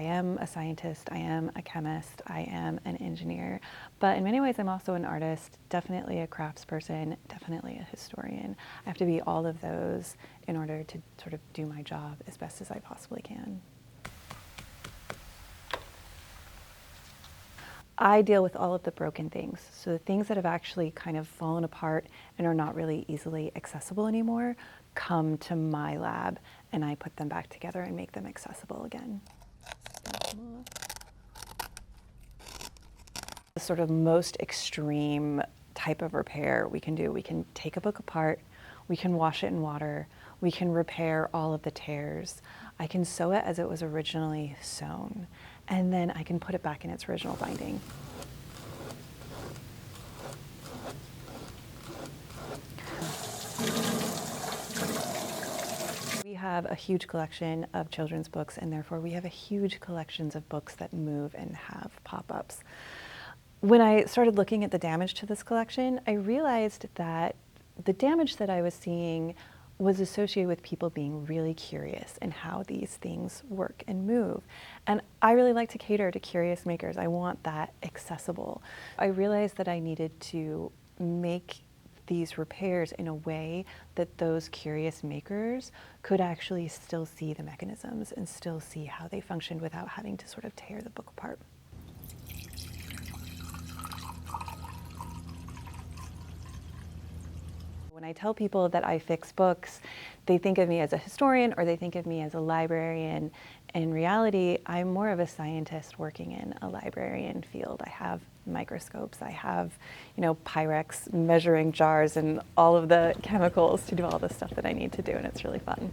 am a scientist, I am a chemist, I am an engineer, but in many ways I'm also an artist, definitely a craftsperson, definitely a historian. I have to be all of those in order to sort of do my job as best as I possibly can. I deal with all of the broken things. So the things that have actually kind of fallen apart and are not really easily accessible anymore come to my lab, and I put them back together and make them accessible again. The sort of most extreme type of repair we can do, we can take a book apart, we can wash it in water, we can repair all of the tears. I can sew it as it was originally sewn, and then I can put it back in its original binding. We have a huge collection of children's books, and therefore we have a huge collections of books that move and have pop-ups. When I started looking at the damage to this collection, I realized that the damage that I was seeing was associated with people being really curious in how these things work and move. And I really like to cater to curious makers. I want that accessible. I realized that I needed to make these repairs in a way that those curious makers could actually still see the mechanisms and still see how they functioned without having to sort of tear the book apart. When I tell people that I fix books, they think of me as a historian or they think of me as a librarian. In reality, I'm more of a scientist working in a librarian field. I have microscopes, I have, Pyrex measuring jars and all of the chemicals to do all the stuff that I need to do, and it's really fun.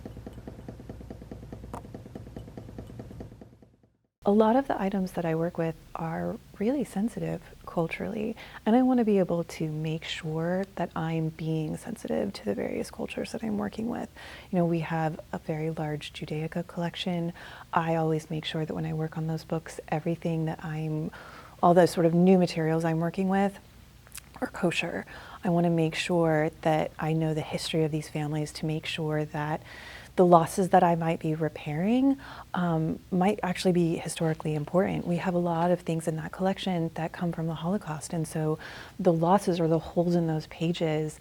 A lot of the items that I work with are really sensitive culturally, and I want to be able to make sure that I'm being sensitive to the various cultures that I'm working with. We have a very large Judaica collection. I always make sure that when I work on those books, all the sort of new materials I'm working with are kosher. I want to make sure that I know the history of these families to make sure that the losses that I might be repairing might actually be historically important. We have a lot of things in that collection that come from the Holocaust, and so the losses or the holes in those pages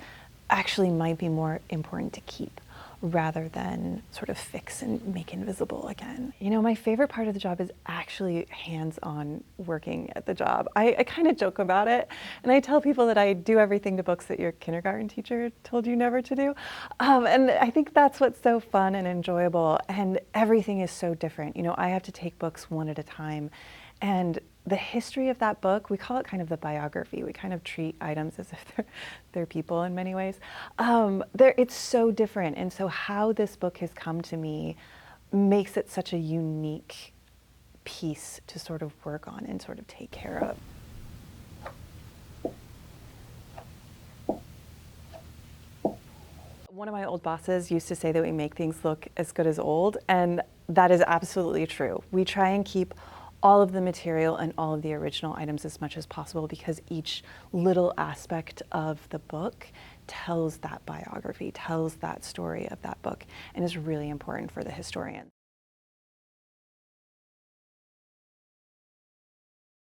actually might be more important to keep rather than sort of fix and make invisible again. My favorite part of the job is actually hands-on working at the job. I kind of joke about it, and I tell people that I do everything to books that your kindergarten teacher told you never to do. And I think that's what's so fun and enjoyable, and everything is so different. I have to take books one at a time, and the history of that book, we call it kind of the biography. We kind of treat items as if they're people in many ways. It's so different, and so how this book has come to me makes it such a unique piece to sort of work on and sort of take care of. One of my old bosses used to say that we make things look as good as old, and that is absolutely true. We try and keep all of the material and all of the original items as much as possible because each little aspect of the book tells that biography, tells that story of that book, and is really important for the historian.